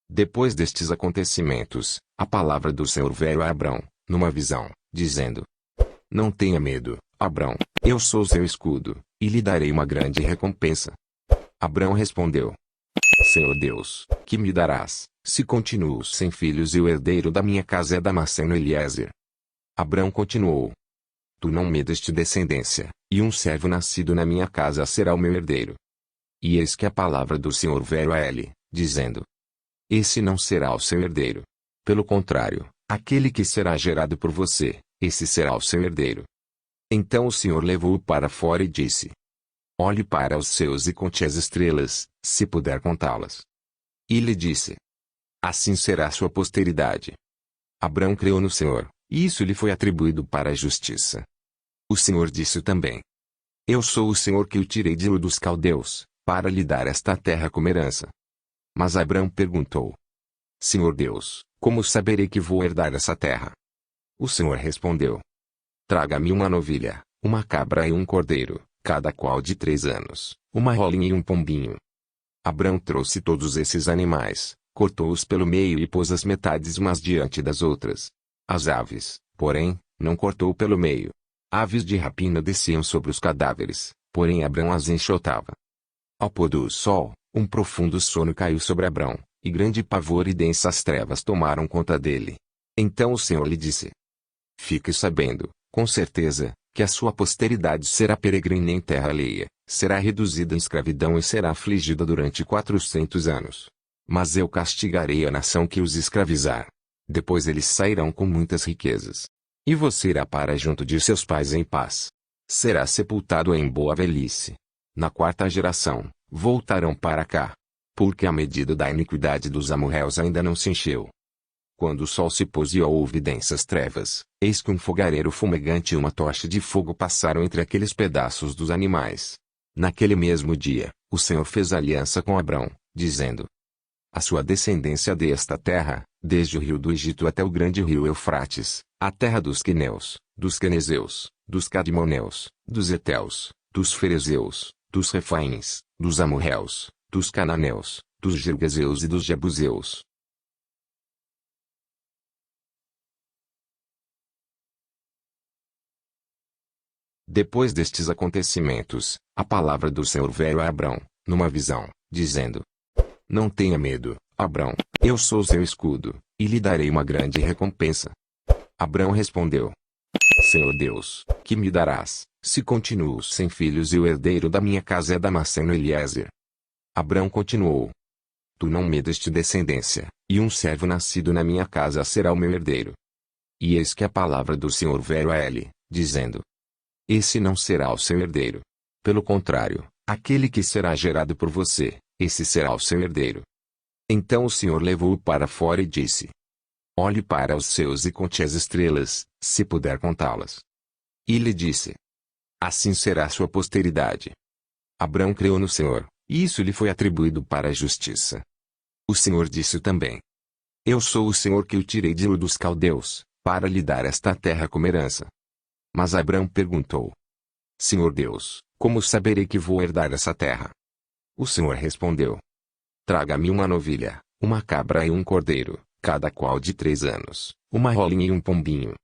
Depois destes acontecimentos, a palavra do Senhor veio a Abrão, numa visão, dizendo: Não tenha medo, Abrão, eu sou seu escudo, e lhe darei uma grande recompensa. Abrão respondeu: Senhor Deus, que me darás, se continuo sem filhos e o herdeiro da minha casa é Damasceno Eliezer? Abrão continuou: Tu não me deste descendência, e um servo nascido na minha casa será o meu herdeiro. E eis que a palavra do Senhor veio a ele, dizendo: Esse não será o seu herdeiro. Pelo contrário, aquele que será gerado por você, esse será o seu herdeiro. Então o Senhor levou-o para fora e disse: Olhe para os céus e conte as estrelas, se puder contá-las. E lhe disse: Assim será sua posteridade. Abrão creu no Senhor, e isso lhe foi atribuído para a justiça. O Senhor disse também: Eu sou o Senhor que o tirei de Ur dos Caldeus, para lhe dar esta terra como herança. Mas Abrão perguntou: Senhor Deus, como saberei que vou herdar essa terra? O Senhor respondeu: Traga-me uma novilha, uma cabra e um cordeiro, cada qual de 3 anos, uma rolinha e um pombinho. Abrão trouxe todos esses animais, cortou-os pelo meio e pôs as metades umas diante das outras. As aves, porém, não cortou pelo meio. Aves de rapina desciam sobre os cadáveres, porém Abrão as enxotava. Ao pôr do sol, um profundo sono caiu sobre Abrão, e grande pavor e densas trevas tomaram conta dele. Então o Senhor lhe disse: Fique sabendo, com certeza, que a sua posteridade será peregrina em terra alheia, será reduzida em escravidão e será afligida durante 400 anos. Mas eu castigarei a nação que os escravizar. Depois eles sairão com muitas riquezas. E você irá para junto de seus pais em paz. Será sepultado em boa velhice. Na 4ª geração, voltarão para cá. Porque a medida da iniquidade dos amorreus ainda não se encheu. Quando o sol se pôs e houve densas trevas, eis que um fogareiro fumegante e uma tocha de fogo passaram entre aqueles pedaços dos animais. Naquele mesmo dia, o Senhor fez aliança com Abrão, dizendo: A sua descendência desta terra, desde o rio do Egito até o grande rio Eufrates, a terra dos queneus, dos quenezeus, dos cadmoneus, dos heteus, dos ferezeus, dos refaíns, dos amorreus, dos cananeus, dos gergeseus e dos jebuseus. Depois destes acontecimentos, a palavra do Senhor veio a Abrão, numa visão, dizendo: Não tenha medo, Abrão, eu sou seu escudo, e lhe darei uma grande recompensa. Abrão respondeu: Senhor Deus, que me darás, se continuo sem filhos e o herdeiro da minha casa é Damasceno Eliezer? Abrão continuou: Tu não me deste descendência, e um servo nascido na minha casa será o meu herdeiro. E eis que a palavra do Senhor veio a ele, dizendo: Esse não será o seu herdeiro. Pelo contrário, aquele que será gerado por você, esse será o seu herdeiro. Então o Senhor levou-o para fora e disse: Olhe para os céus e conte as estrelas, se puder contá-las. E lhe disse: Assim será sua posteridade. Abrão creu no Senhor, e isso lhe foi atribuído para a justiça. O Senhor disse também: Eu sou o Senhor que o tirei de Ur dos Caldeus, para lhe dar esta terra como herança. Mas Abrão perguntou: Senhor Deus, como saberei que vou herdar essa terra? O Senhor respondeu: Traga-me uma novilha, uma cabra e um cordeiro, cada qual de 3 anos, uma rolinha e um pombinho.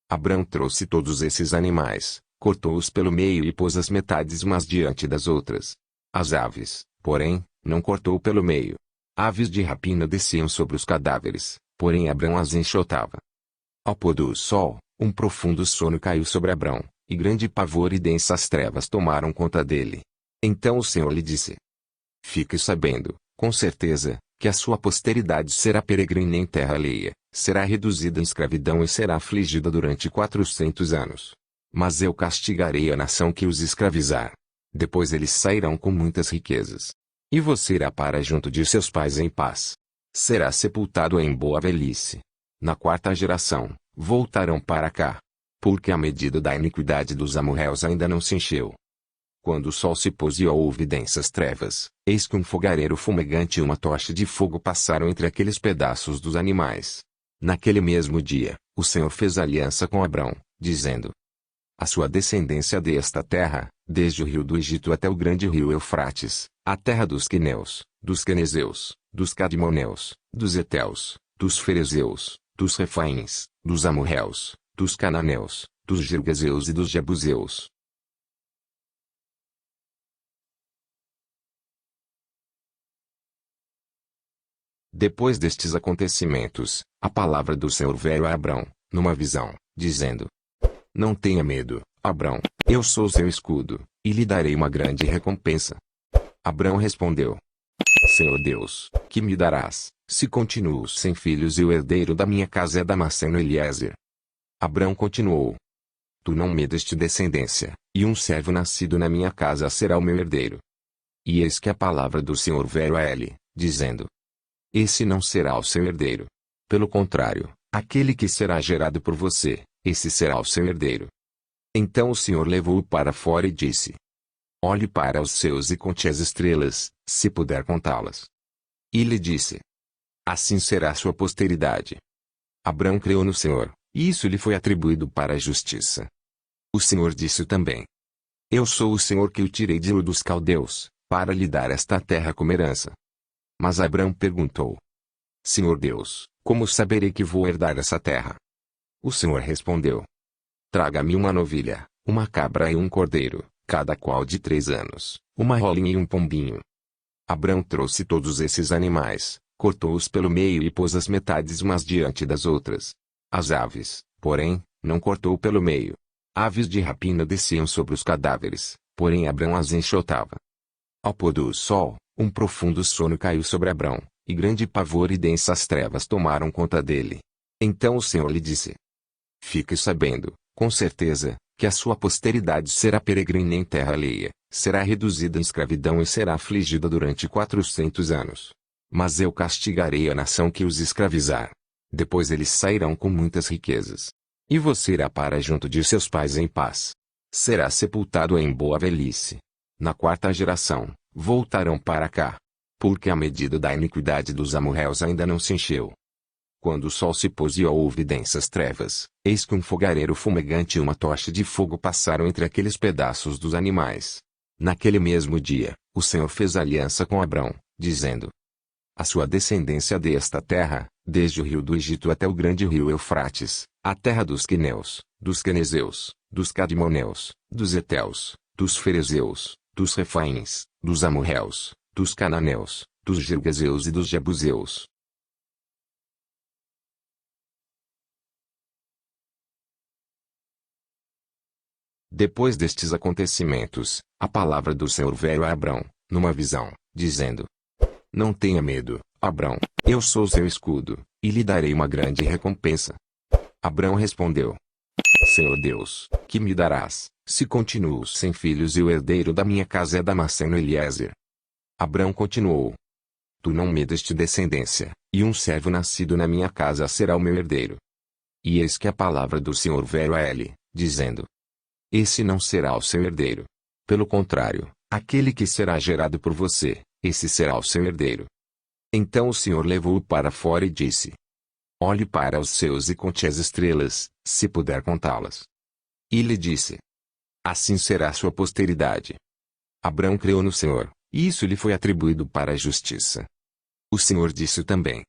Abrão trouxe todos esses animais, cortou-os pelo meio e pôs as metades umas diante das outras. As aves, porém, não cortou pelo meio. Aves de rapina desciam sobre os cadáveres, porém Abrão as enxotava. Ao pôr do sol, um profundo sono caiu sobre Abrão, e grande pavor e densas trevas tomaram conta dele. Então o Senhor lhe disse: Fique sabendo, com certeza, que a sua posteridade será peregrina em terra alheia, será reduzida em escravidão e será afligida durante 400 anos. Mas eu castigarei a nação que os escravizar. Depois eles sairão com muitas riquezas. E você irá para junto de seus pais em paz. Será sepultado em boa velhice. Na 4ª geração, voltarão para cá. Porque a medida da iniquidade dos amorreus ainda não se encheu. Quando o sol se pôs e houve densas trevas, eis que um fogareiro fumegante e uma tocha de fogo passaram entre aqueles pedaços dos animais. Naquele mesmo dia, o Senhor fez aliança com Abrão, dizendo: A sua descendência desta terra, desde o rio do Egito até o grande rio Eufrates, a terra dos queneus, dos quenezeus, dos Cadmoneus, dos Heteus, dos Ferezeus, dos Refaíns, dos Amorreus, dos Cananeus, dos Girgazeus e dos Jebuseus. Depois destes acontecimentos, a palavra do Senhor veio a Abrão, numa visão, dizendo: Não tenha medo, Abrão, eu sou seu escudo, e lhe darei uma grande recompensa. Abrão respondeu: Senhor Deus, que me darás, se continuo sem filhos e o herdeiro da minha casa é Damasceno Eliezer? Abrão continuou: Tu não me deste descendência, e um servo nascido na minha casa será o meu herdeiro. E eis que a palavra do Senhor veio a ele, dizendo: Esse não será o seu herdeiro. Pelo contrário, aquele que será gerado por você, esse será o seu herdeiro. Então o Senhor levou-o para fora e disse: Olhe para os céus e conte as estrelas, se puder contá-las. E lhe disse: Assim será sua posteridade. Abrão creu no Senhor, e isso lhe foi atribuído para a justiça. O Senhor disse também: Eu sou o Senhor que o tirei de Ur dos Caldeus, para lhe dar esta terra como herança. Mas Abrão perguntou: Senhor Deus, como saberei que vou herdar essa terra? O Senhor respondeu: Traga-me uma novilha, uma cabra e um cordeiro, cada qual de 3 anos, uma rolinha e um pombinho. Abrão trouxe todos esses animais, cortou-os pelo meio e pôs as metades umas diante das outras. As aves, porém, não cortou pelo meio. Aves de rapina desciam sobre os cadáveres, porém Abrão as enxotava. Ao pôr do sol, um profundo sono caiu sobre Abrão, e grande pavor e densas trevas tomaram conta dele. Então o Senhor lhe disse: Fique sabendo, com certeza, que a sua posteridade será peregrina em terra alheia, será reduzida em escravidão e será afligida durante 400 anos. Mas eu castigarei a nação que os escravizar. Depois eles sairão com muitas riquezas. E você irá para junto de seus pais em paz. Será sepultado em boa velhice. Na 4ª geração, voltarão para cá. Porque a medida da iniquidade dos amorreus ainda não se encheu. Quando o sol se pôs e houve densas trevas, eis que um fogareiro fumegante e uma tocha de fogo passaram entre aqueles pedaços dos animais. Naquele mesmo dia, o Senhor fez aliança com Abrão, dizendo: A sua descendência desta terra, desde o rio do Egito até o grande rio Eufrates, a terra dos Quineus, dos Quenezeus, dos Cadmoneus, dos Heteus, dos Ferezeus, dos Refaíns, dos Amorreus, dos Cananeus, dos Girgazeus e dos Jebuseus. Depois destes acontecimentos, a palavra do Senhor veio a Abrão, numa visão, dizendo: Não tenha medo, Abrão, eu sou seu escudo, e lhe darei uma grande recompensa. Abrão respondeu: Senhor Deus, que me darás, se continuo sem filhos e o herdeiro da minha casa é Damasceno Eliezer? Abrão continuou: Tu não me deste descendência, e um servo nascido na minha casa será o meu herdeiro. E eis que a palavra do Senhor veio a ele, dizendo: Esse não será o seu herdeiro. Pelo contrário, aquele que será gerado por você, esse será o seu herdeiro. Então o Senhor levou-o para fora e disse: Olhe para os céus e conte as estrelas, se puder contá-las. E lhe disse: Assim será sua posteridade. Abrão creu no Senhor, e isso lhe foi atribuído para a justiça. O Senhor disse também: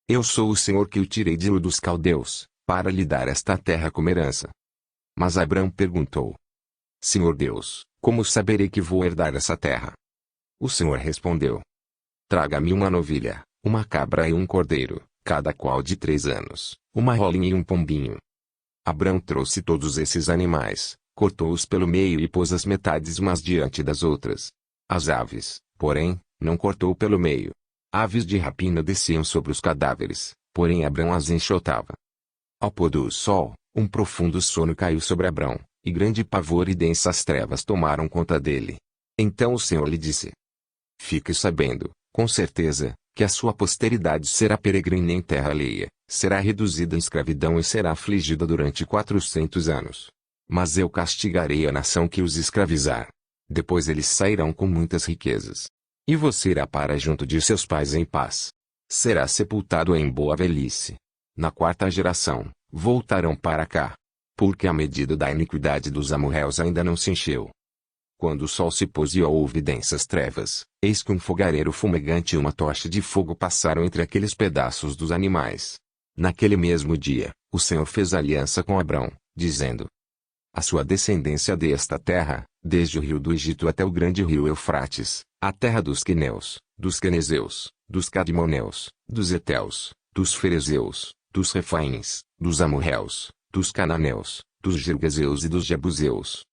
Eu sou o Senhor que o tirei de Ur dos Caldeus, para lhe dar esta terra como herança. Mas Abrão perguntou: Senhor Deus, como saberei que vou herdar essa terra? O Senhor respondeu: Traga-me uma novilha, uma cabra e um cordeiro, cada qual de 3 anos, uma rolinha e um pombinho. Abrão trouxe todos esses animais, cortou-os pelo meio e pôs as metades umas diante das outras. As aves, porém, não cortou pelo meio. Aves de rapina desciam sobre os cadáveres, porém Abrão as enxotava. Ao pôr do sol, um profundo sono caiu sobre Abrão, e grande pavor e densas trevas tomaram conta dele. Então o Senhor lhe disse: Fique sabendo, com certeza, que a sua posteridade será peregrina em terra alheia, será reduzida em escravidão e será afligida durante 400 anos. Mas eu castigarei a nação que os escravizar. Depois eles sairão com muitas riquezas. E você irá para junto de seus pais em paz. Será sepultado em boa velhice. Na 4ª geração, voltarão para cá. Porque a medida da iniquidade dos amorreus ainda não se encheu. Quando o sol se pôs e houve densas trevas, eis que um fogareiro fumegante e uma tocha de fogo passaram entre aqueles pedaços dos animais. Naquele mesmo dia, o Senhor fez aliança com Abrão, dizendo: a sua descendência desta terra, desde o rio do Egito até o grande rio Eufrates, a terra dos queneus, dos quenezeus, dos cadmoneus, dos heteus, dos ferezeus, dos refaíns, dos amorreus, dos cananeus, dos girgazeus e dos jebuseus.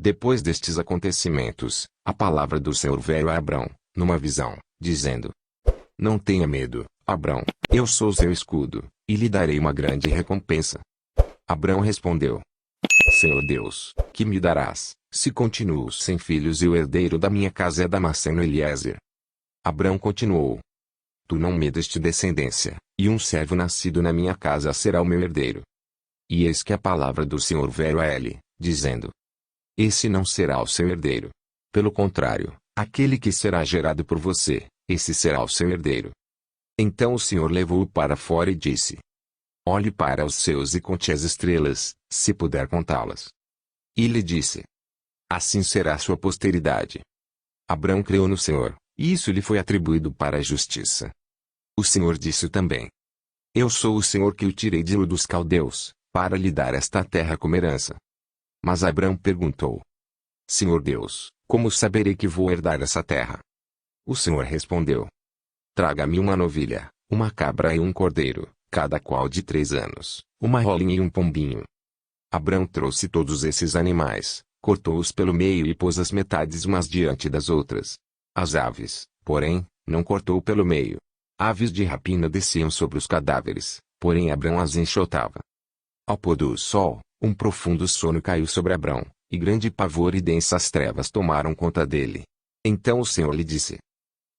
Depois destes acontecimentos, a palavra do Senhor veio a Abrão, numa visão, dizendo: não tenha medo, Abrão, eu sou seu escudo, e lhe darei uma grande recompensa. Abrão respondeu: Senhor Deus, que me darás, se continuo sem filhos e o herdeiro da minha casa é Damasceno Eliezer? Abrão continuou: tu não me deste descendência, e um servo nascido na minha casa será o meu herdeiro. E eis que a palavra do Senhor veio a ele, dizendo: esse não será o seu herdeiro. Pelo contrário, aquele que será gerado por você, esse será o seu herdeiro. Então o Senhor levou-o para fora e disse: olhe para os céus e conte as estrelas, se puder contá-las. E lhe disse: assim será sua posteridade. Abrão creu no Senhor, e isso lhe foi atribuído para a justiça. O Senhor disse também: eu sou o Senhor que o tirei de Ur dos Caldeus, para lhe dar esta terra como herança. Mas Abrão perguntou: Senhor Deus, como saberei que vou herdar essa terra? O Senhor respondeu: traga-me uma novilha, uma cabra e um cordeiro, cada qual de 3 anos, uma rolinha e um pombinho. Abrão trouxe todos esses animais, cortou-os pelo meio e pôs as metades umas diante das outras. As aves, porém, não cortou pelo meio. Aves de rapina desciam sobre os cadáveres, porém Abrão as enxotava. Ao pôr do sol, um profundo sono caiu sobre Abrão, e grande pavor e densas trevas tomaram conta dele. Então o Senhor lhe disse: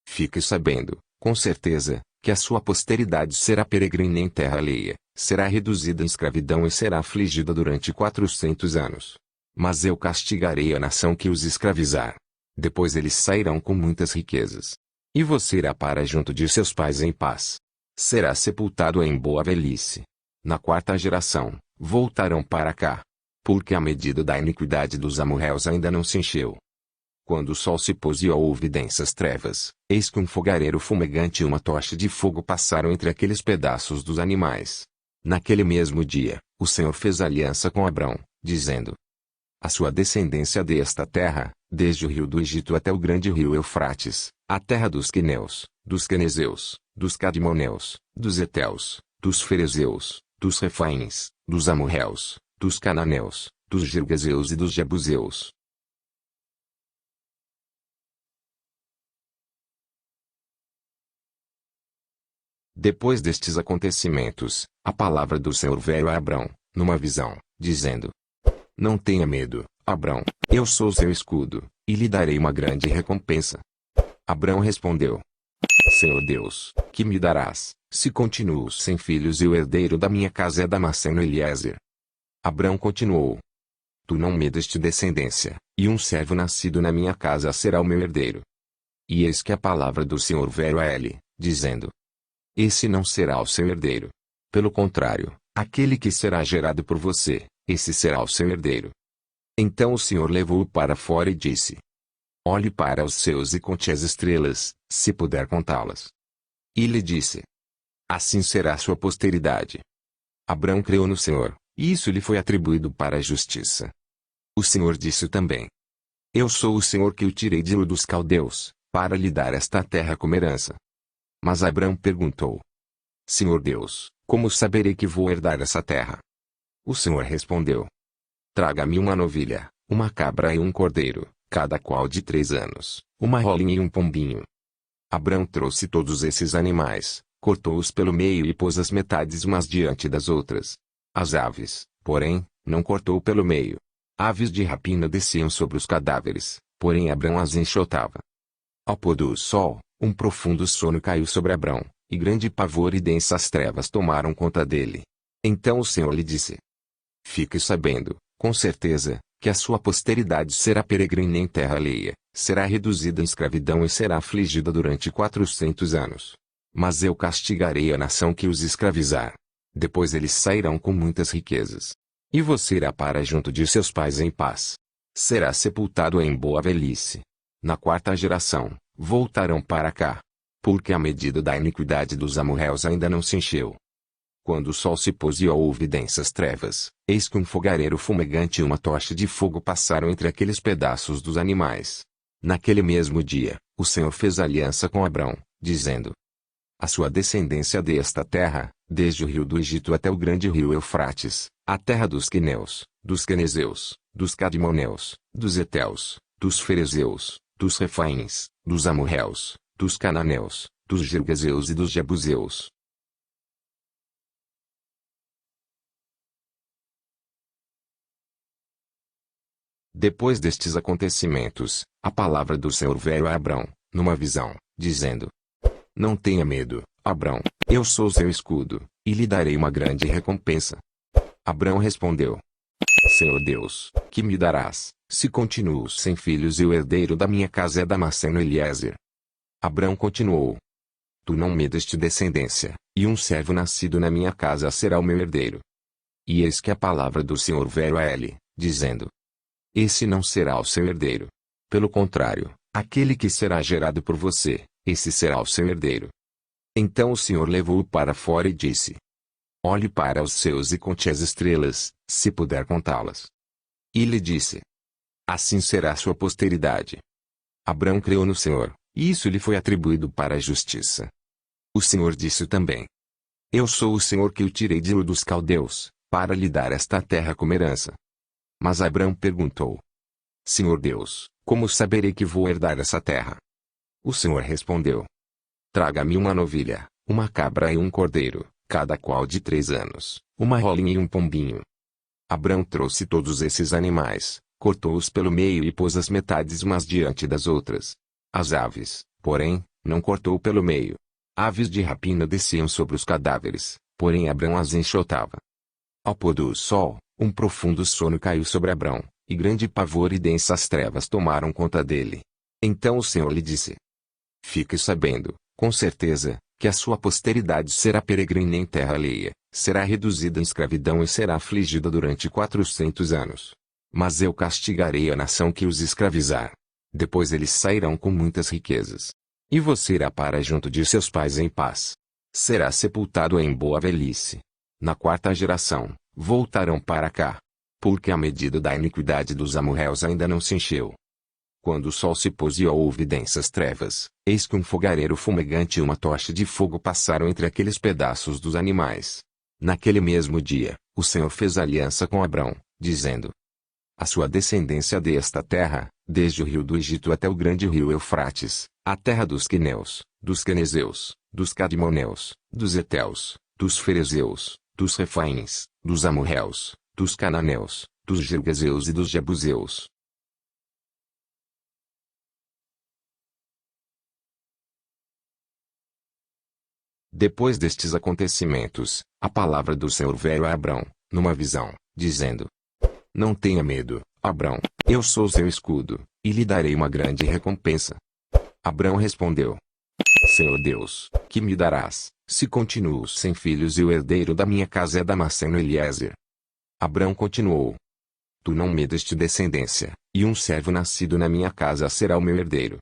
fique sabendo, com certeza, que a sua posteridade será peregrina em terra alheia, será reduzida em escravidão e será afligida durante 400 anos. Mas eu castigarei a nação que os escravizar. Depois eles sairão com muitas riquezas. E você irá para junto de seus pais em paz. Será sepultado em boa velhice. Na 4ª geração, voltarão para cá. Porque a medida da iniquidade dos amorreus ainda não se encheu. Quando o sol se pôs e houve densas trevas, eis que um fogareiro fumegante e uma tocha de fogo passaram entre aqueles pedaços dos animais. Naquele mesmo dia, o Senhor fez aliança com Abrão, dizendo: a sua descendência desta terra, desde o rio do Egito até o grande rio Eufrates, a terra dos queneus, dos quenezeus, dos cadmoneus, dos heteus, dos ferezeus, dos refaíns, dos amorreus, dos cananeus, dos girgazeus e dos jebuseus. Depois destes acontecimentos, a palavra do Senhor veio a Abrão, numa visão, dizendo: não tenha medo, Abrão, eu sou seu escudo, e lhe darei uma grande recompensa. Abrão respondeu: Senhor Deus, que me darás, se continuo sem filhos e o herdeiro da minha casa é Damasceno Eliezer? Abrão continuou: tu não me deste descendência, e um servo nascido na minha casa será o meu herdeiro. E eis que a palavra do Senhor veio a ele, dizendo: esse não será o seu herdeiro. Pelo contrário, aquele que será gerado por você, esse será o seu herdeiro. Então o Senhor levou-o para fora e disse: olhe para os céus e conte as estrelas, se puder contá-las. E lhe disse: assim será sua posteridade. Abrão creu no Senhor, e isso lhe foi atribuído para a justiça. O Senhor disse também: eu sou o Senhor que o tirei de Ur dos Caldeus, para lhe dar esta terra como herança. Mas Abrão perguntou: Senhor Deus, como saberei que vou herdar essa terra? O Senhor respondeu: traga-me uma novilha, uma cabra e um cordeiro, cada qual de 3 anos, uma rolinha e um pombinho. Abrão trouxe todos esses animais, cortou-os pelo meio e pôs as metades umas diante das outras. As aves, porém, não cortou pelo meio. Aves de rapina desciam sobre os cadáveres, porém Abrão as enxotava. Ao pôr do sol, um profundo sono caiu sobre Abrão, e grande pavor e densas trevas tomaram conta dele. Então o Senhor lhe disse: fique sabendo, com certeza, que a sua posteridade será peregrina em terra alheia, será reduzida em escravidão e será afligida durante 400 anos. Mas eu castigarei a nação que os escravizar. Depois eles sairão com muitas riquezas. E você irá para junto de seus pais em paz. Será sepultado em boa velhice. Na quarta geração, voltarão para cá. Porque a medida da iniquidade dos amorreus ainda não se encheu. Quando o sol se pôs e houve densas trevas, eis que um fogareiro fumegante e uma tocha de fogo passaram entre aqueles pedaços dos animais. Naquele mesmo dia, o Senhor fez aliança com Abrão, dizendo: a sua descendência desta terra, desde o rio do Egito até o grande rio Eufrates, a terra dos queneus, dos quenezeus, dos cadmoneus, dos heteus, dos ferezeus, dos refaíns, dos amorreus, dos cananeus, dos girgazeus e dos jebuseus. Depois destes acontecimentos, a palavra do Senhor veio a Abrão, numa visão, dizendo: não tenha medo, Abrão, eu sou seu escudo, e lhe darei uma grande recompensa. Abrão respondeu: Senhor Deus, que me darás, se continuo sem filhos e o herdeiro da minha casa é Damasceno Eliezer? Abrão continuou: tu não me deste descendência, e um servo nascido na minha casa será o meu herdeiro. E eis que a palavra do Senhor veio a ele, dizendo: esse não será o seu herdeiro. Pelo contrário, aquele que será gerado por você, esse será o seu herdeiro. Então o Senhor levou-o para fora e disse: olhe para os céus e conte as estrelas, se puder contá-las. E lhe disse: assim será sua posteridade. Abrão creu no Senhor, e isso lhe foi atribuído para a justiça. O Senhor disse também: eu sou o Senhor que o tirei de Ur dos Caldeus, para lhe dar esta terra como herança. Mas Abrão perguntou: Senhor Deus, como saberei que vou herdar essa terra? O Senhor respondeu: traga-me uma novilha, uma cabra e um cordeiro, cada qual de 3 anos, uma rolinha e um pombinho. Abrão trouxe todos esses animais, cortou-os pelo meio e pôs as metades umas diante das outras. As aves, porém, não cortou pelo meio. Aves de rapina desciam sobre os cadáveres, porém Abrão as enxotava. Ao pôr do sol, um profundo sono caiu sobre Abrão, e grande pavor e densas trevas tomaram conta dele. Então o Senhor lhe disse: fique sabendo, com certeza, que a sua posteridade será peregrina em terra alheia, será reduzida em escravidão e será afligida durante 400 anos. Mas eu castigarei a nação que os escravizar. Depois eles sairão com muitas riquezas. E você irá para junto de seus pais em paz. Será sepultado em boa velhice. Na quarta geração, voltarão para cá. Porque a medida da iniquidade dos amorreus ainda não se encheu. Quando o sol se pôs e houve densas trevas, eis que um fogareiro fumegante e uma tocha de fogo passaram entre aqueles pedaços dos animais. Naquele mesmo dia, o Senhor fez aliança com Abrão, dizendo: a sua descendência desta terra, desde o rio do Egito até o grande rio Eufrates, a terra dos queneus, dos quenezeus, dos cadmoneus, dos heteus, dos ferezeus, dos refaíns, dos amorreus, dos cananeus, dos girgazeus e dos jebuseus. Depois destes acontecimentos, a palavra do Senhor veio a Abrão, numa visão, dizendo: não tenha medo, Abrão, eu sou seu escudo, e lhe darei uma grande recompensa. Abrão respondeu: Senhor Deus, que me darás, se continuo sem filhos e o herdeiro da minha casa é Damasceno Eliezer? Abrão continuou: tu não me deste descendência, e um servo nascido na minha casa será o meu herdeiro.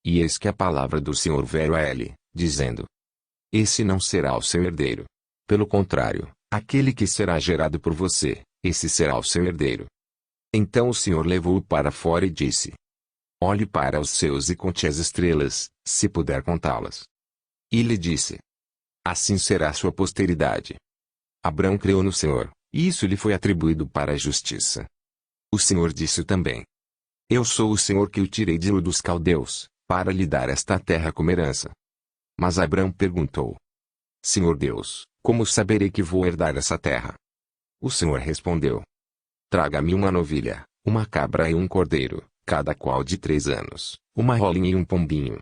E eis que a palavra do Senhor veio a ele, dizendo: esse não será o seu herdeiro. Pelo contrário, aquele que será gerado por você, esse será o seu herdeiro. Então o Senhor levou-o para fora e disse: olhe para os céus e conte as estrelas, se puder contá-las. E lhe disse: assim será sua posteridade. Abrão creu no Senhor, e isso lhe foi atribuído para a justiça. O Senhor disse também: eu sou o Senhor que o tirei de Ur dos Caldeus, para lhe dar esta terra como herança. Mas Abrão perguntou: Senhor Deus, como saberei que vou herdar essa terra? O Senhor respondeu: traga-me uma novilha, uma cabra e um cordeiro, cada qual de 3 anos, uma rolinha e um pombinho.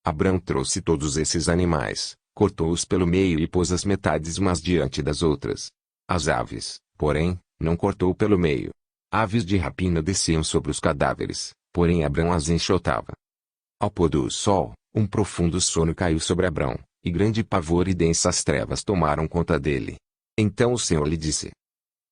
Abrão trouxe todos esses animais, cortou-os pelo meio e pôs as metades umas diante das outras. As aves, porém, não cortou pelo meio. Aves de rapina desciam sobre os cadáveres, porém Abrão as enxotava. Ao pôr do sol, um profundo sono caiu sobre Abrão, e grande pavor e densas trevas tomaram conta dele. Então o Senhor lhe disse: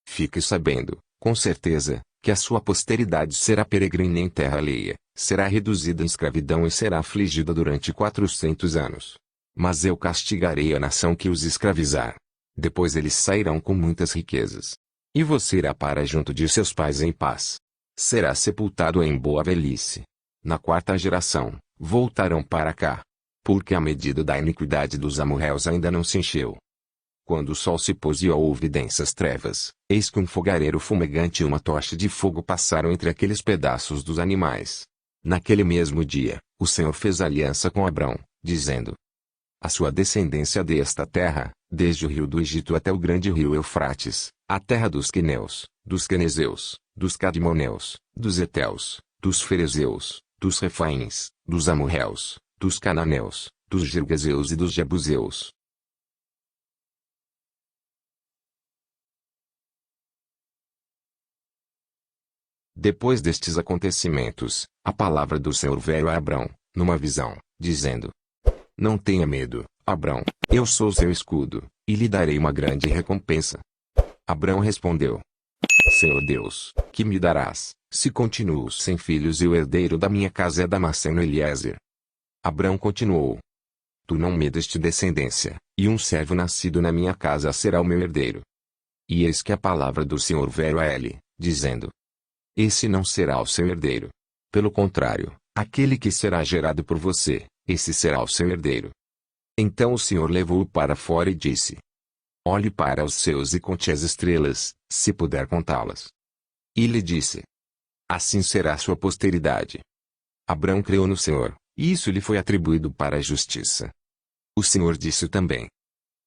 Fique sabendo, com certeza, que a sua posteridade será peregrina em terra alheia, será reduzida em escravidão e será afligida durante 400 anos. Mas eu castigarei a nação que os escravizar. Depois eles sairão com muitas riquezas. E você irá para junto de seus pais em paz. Será sepultado em boa velhice. Na quarta geração, voltarão para cá. Porque a medida da iniquidade dos amorreus ainda não se encheu. Quando o sol se pôs e houve densas trevas, eis que um fogareiro fumegante e uma tocha de fogo passaram entre aqueles pedaços dos animais. Naquele mesmo dia, o Senhor fez aliança com Abrão, dizendo: A sua descendência desta terra, desde o rio do Egito até o grande rio Eufrates, a terra dos queneus, dos quenezeus, dos cadmoneus, dos heteus, dos ferezeus, dos refaíns, dos amorreus, dos cananeus, dos girgazeus e dos jebuseus. Depois destes acontecimentos, a palavra do Senhor veio a Abrão, numa visão, dizendo: Não tenha medo, Abrão, eu sou seu escudo, e lhe darei uma grande recompensa. Abrão respondeu: Senhor Deus, que me darás, se continuo sem filhos e o herdeiro da minha casa é Damasceno Eliezer? Abrão continuou: Tu não me deste descendência, e um servo nascido na minha casa será o meu herdeiro. E eis que a palavra do Senhor veio a ele, dizendo: Esse não será o seu herdeiro. Pelo contrário, aquele que será gerado por você, esse será o seu herdeiro. Então o Senhor levou-o para fora e disse: Olhe para os céus e conte as estrelas, se puder contá-las. E lhe disse: Assim será a sua posteridade. Abrão creu no Senhor, e isso lhe foi atribuído para a justiça. O Senhor disse também: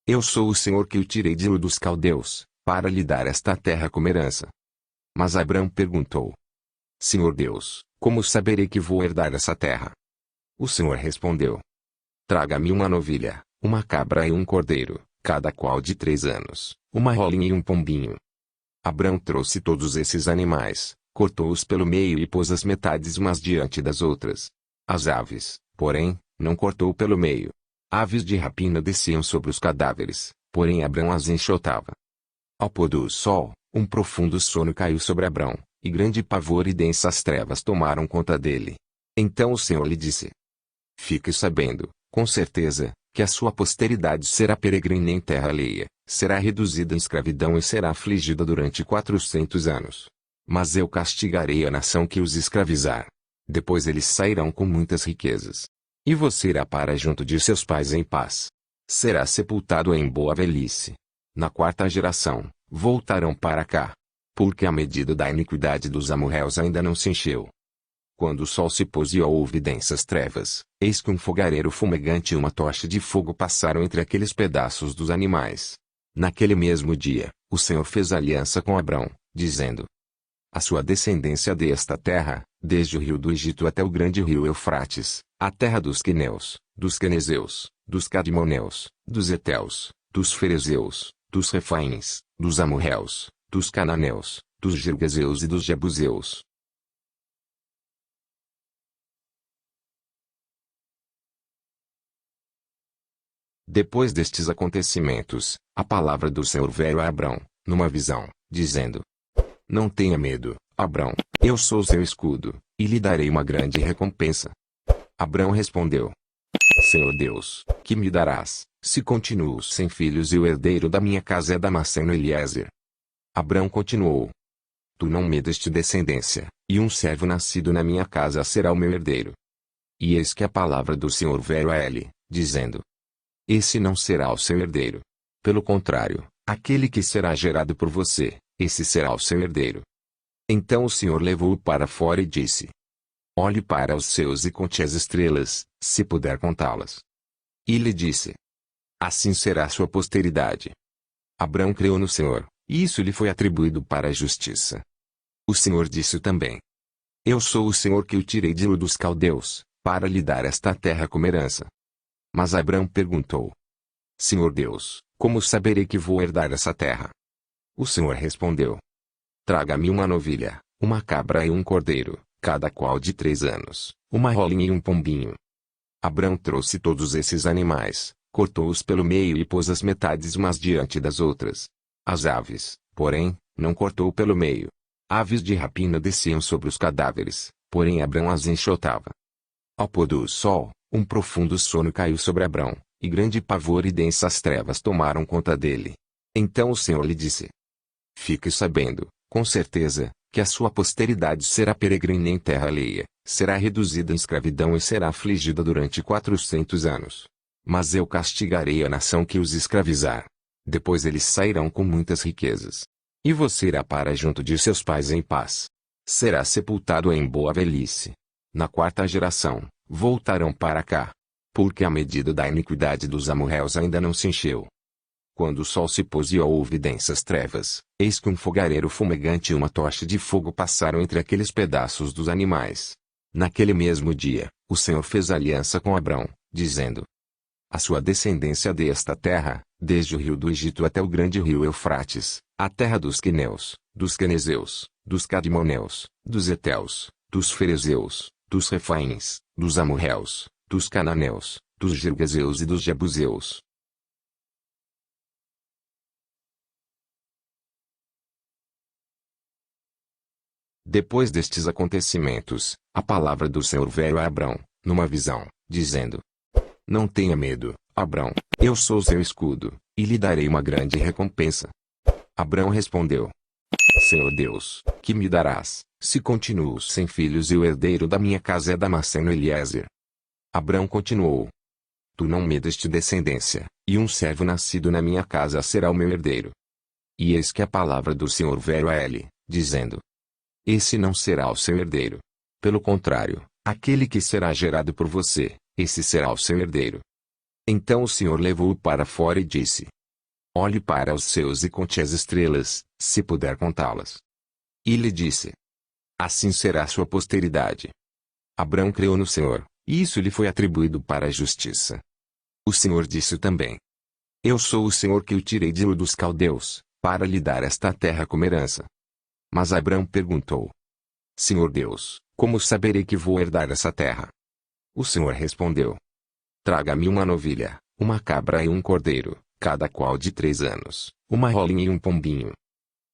Eu sou o Senhor que o tirei de Ur dos Caldeus, para lhe dar esta terra como herança. Mas Abrão perguntou: Senhor Deus, como saberei que vou herdar essa terra? O Senhor respondeu: Traga-me uma novilha, uma cabra e um cordeiro, cada qual de 3 anos, uma rolinha e um pombinho. Abrão trouxe todos esses animais, cortou-os pelo meio e pôs as metades umas diante das outras. As aves, porém, não cortou pelo meio. Aves de rapina desciam sobre os cadáveres, porém Abrão as enxotava. Ao pôr do sol, um profundo sono caiu sobre Abrão, e grande pavor e densas trevas tomaram conta dele. Então o Senhor lhe disse: Fique sabendo, com certeza, que a sua posteridade será peregrina em terra alheia, será reduzida em escravidão e será afligida durante 400 anos. Mas eu castigarei a nação que os escravizar. Depois eles sairão com muitas riquezas. E você irá para junto de seus pais em paz. Será sepultado em boa velhice. Na quarta geração, voltarão para cá. Porque a medida da iniquidade dos amorreus ainda não se encheu. Quando o sol se pôs e houve densas trevas, eis que um fogareiro fumegante e uma tocha de fogo passaram entre aqueles pedaços dos animais. Naquele mesmo dia, o Senhor fez aliança com Abrão, dizendo: A sua descendência desta terra, desde o rio do Egito até o grande rio Eufrates, a terra dos queneus, dos quenezeus, dos cadmoneus, dos heteus, dos ferezeus, dos refaíns, dos amorreus, dos cananeus, dos girgazeus e dos jebuseus. Depois destes acontecimentos, a palavra do Senhor veio a Abrão, numa visão, dizendo: Não tenha medo, Abrão, eu sou seu escudo, e lhe darei uma grande recompensa. Abrão respondeu: Senhor Deus, que me darás, se continuo sem filhos e o herdeiro da minha casa é Damasceno Eliezer? Abrão continuou: Tu não me deste descendência, e um servo nascido na minha casa será o meu herdeiro. E eis que a palavra do Senhor veio a ele, dizendo: Esse não será o seu herdeiro. Pelo contrário, aquele que será gerado por você, esse será o seu herdeiro. Então o Senhor levou-o para fora e disse: Olhe para os céus e conte as estrelas, se puder contá-las. E lhe disse: Assim será a sua posteridade. Abrão creu no Senhor, e isso lhe foi atribuído para a justiça. O Senhor disse também: Eu sou o Senhor que o tirei de Ur dos Caldeus, para lhe dar esta terra como herança. Mas Abrão perguntou: Senhor Deus, como saberei que vou herdar essa terra? O Senhor respondeu: Traga-me uma novilha, uma cabra e um cordeiro, cada qual de 3 anos, uma rolinha e um pombinho. Abrão trouxe todos esses animais, cortou-os pelo meio e pôs as metades umas diante das outras. As aves, porém, não cortou pelo meio. Aves de rapina desciam sobre os cadáveres, porém Abrão as enxotava. Ao pôr do sol, um profundo sono caiu sobre Abrão, e grande pavor e densas trevas tomaram conta dele. Então o Senhor lhe disse: Fique sabendo, com certeza, que a sua posteridade será peregrina em terra alheia, será reduzida em escravidão e será afligida durante 400 anos. Mas eu castigarei a nação que os escravizar. Depois eles sairão com muitas riquezas. E você irá para junto de seus pais em paz. Será sepultado em boa velhice. Na quarta geração, voltarão para cá. Porque a medida da iniquidade dos amorreus ainda não se encheu. Quando o sol se pôs e houve densas trevas, eis que um fogareiro fumegante e uma tocha de fogo passaram entre aqueles pedaços dos animais. Naquele mesmo dia, o Senhor fez aliança com Abrão, dizendo: A sua descendência desta terra, desde o rio do Egito até o grande rio Eufrates, a terra dos queneus, dos quenezeus, dos cadmoneus, dos heteus, dos ferezeus, dos refaíns, dos amorreus, dos cananeus, dos girgazeus e dos jebuseus. Depois destes acontecimentos, a palavra do Senhor veio a Abrão, numa visão, dizendo: Não tenha medo, Abrão, eu sou seu escudo, e lhe darei uma grande recompensa. Abrão respondeu: Senhor Deus, que me darás, se continuo sem filhos e o herdeiro da minha casa é Damasceno Eliezer? Abrão continuou: Tu não me deste descendência, e um servo nascido na minha casa será o meu herdeiro. E eis que a palavra do Senhor veio a ele, dizendo: Esse não será o seu herdeiro. Pelo contrário, aquele que será gerado por você, esse será o seu herdeiro. Então o Senhor levou-o para fora e disse: Olhe para os céus e conte as estrelas, se puder contá-las. E lhe disse: Assim será sua posteridade. Abrão creu no Senhor, e isso lhe foi atribuído para a justiça. O Senhor disse também: Eu sou o Senhor que o tirei de Ur dos Caldeus, para lhe dar esta terra como herança. Mas Abrão perguntou: Senhor Deus, como saberei que vou herdar essa terra? O Senhor respondeu: Traga-me uma novilha, uma cabra e um cordeiro, cada qual de 3 anos, uma rolinha e um pombinho.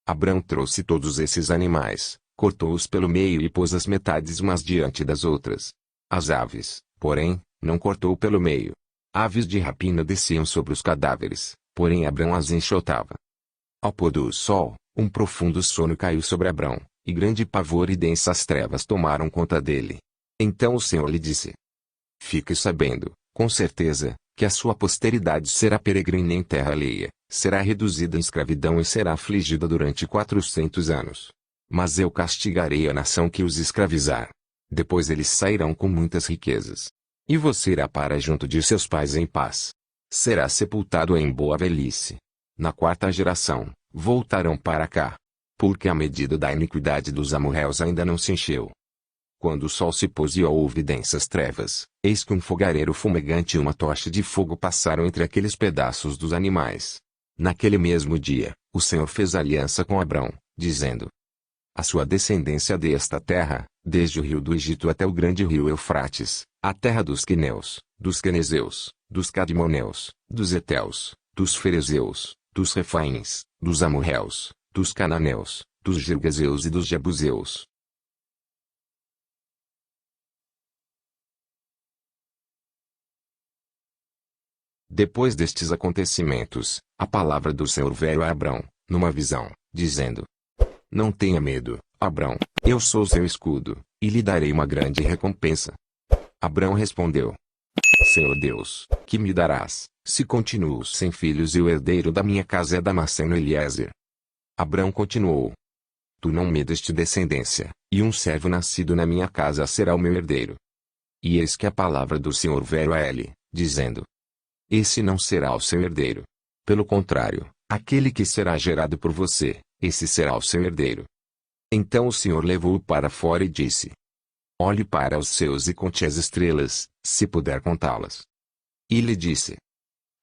Abrão trouxe todos esses animais, cortou-os pelo meio e pôs as metades umas diante das outras. As aves, porém, não cortou pelo meio. Aves de rapina desciam sobre os cadáveres, porém Abrão as enxotava. Ao pôr do sol, um profundo sono caiu sobre Abrão, e grande pavor e densas trevas tomaram conta dele. Então o Senhor lhe disse: Fique sabendo, com certeza, que a sua posteridade será peregrina em terra alheia, será reduzida em escravidão e será afligida durante 400 anos. Mas eu castigarei a nação que os escravizar. Depois eles sairão com muitas riquezas. E você irá para junto de seus pais em paz. Será sepultado em boa velhice. Na quarta geração, voltarão para cá. Porque a medida da iniquidade dos amorreus ainda não se encheu. Quando o sol se pôs e houve densas trevas, eis que um fogareiro fumegante e uma tocha de fogo passaram entre aqueles pedaços dos animais. Naquele mesmo dia, o Senhor fez aliança com Abrão, dizendo: A sua descendência desta terra, desde o rio do Egito até o grande rio Eufrates, a terra dos queneus, dos quenezeus, dos cadmoneus, dos heteus, dos ferezeus, dos refaíns, dos amorreus, dos cananeus, dos girgazeus e dos jebuseus. Depois destes acontecimentos, a palavra do Senhor veio a Abrão, numa visão, dizendo: Não tenha medo, Abrão, eu sou seu escudo, e lhe darei uma grande recompensa. Abrão respondeu: Senhor Deus, que me darás, se continuo sem filhos e o herdeiro da minha casa é Damasceno Eliezer? Abrão continuou: Tu não me deste descendência, e um servo nascido na minha casa será o meu herdeiro. E eis que a palavra do Senhor veio a ele, dizendo: Esse não será o seu herdeiro. Pelo contrário, aquele que será gerado por você, esse será o seu herdeiro. Então o Senhor levou-o para fora e disse: Olhe para os céus e conte as estrelas, se puder contá-las. E lhe disse: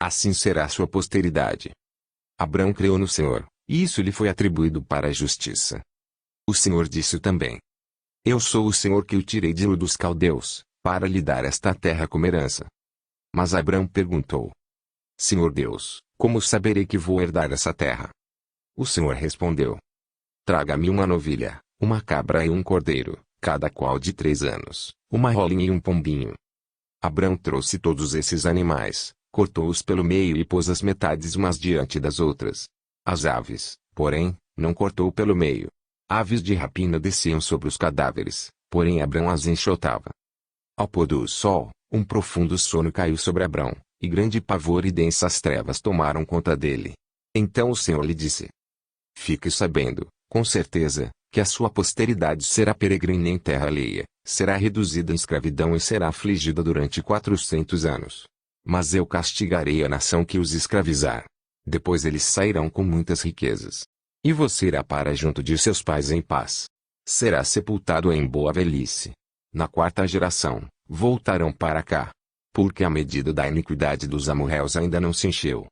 Assim será sua posteridade. Abrão creu no Senhor, e isso lhe foi atribuído para a justiça. O Senhor disse também: Eu sou o Senhor que o tirei de Ur dos Caldeus, para lhe dar esta terra como herança. Mas Abrão perguntou: Senhor Deus, como saberei que vou herdar essa terra? O Senhor respondeu: traga-me uma novilha, uma cabra e um cordeiro, cada qual de 3 anos, uma rolinha e um pombinho. Abrão trouxe todos esses animais, cortou-os pelo meio e pôs as metades umas diante das outras. As aves, porém, não cortou pelo meio. Aves de rapina desciam sobre os cadáveres, porém Abrão as enxotava. Ao pôr do sol, um profundo sono caiu sobre Abrão, e grande pavor e densas trevas tomaram conta dele. Então o Senhor lhe disse: fique sabendo, com certeza, que a sua posteridade será peregrina em terra alheia, será reduzida em escravidão e será afligida durante 400 anos. Mas eu castigarei a nação que os escravizar. Depois eles sairão com muitas riquezas. E você irá para junto de seus pais em paz. Será sepultado em boa velhice. Na 4ª geração, voltarão para cá. Porque a medida da iniquidade dos amorreus ainda não se encheu.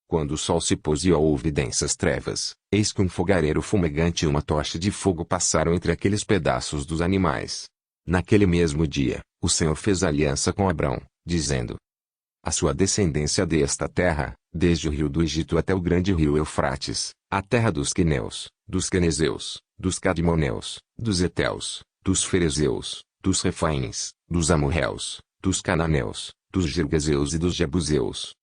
Quando o sol se pôs e houve densas trevas, eis que um fogareiro fumegante e uma tocha de fogo passaram entre aqueles pedaços dos animais. Naquele mesmo dia, o Senhor fez aliança com Abrão, dizendo: a sua descendência desta terra, desde o rio do Egito até o grande rio Eufrates, a terra dos queneus, dos quenezeus, dos cadmoneus, dos heteus, dos ferezeus, dos refaíns, dos amorreus, dos cananeus, dos girgazeus e dos jebuseus,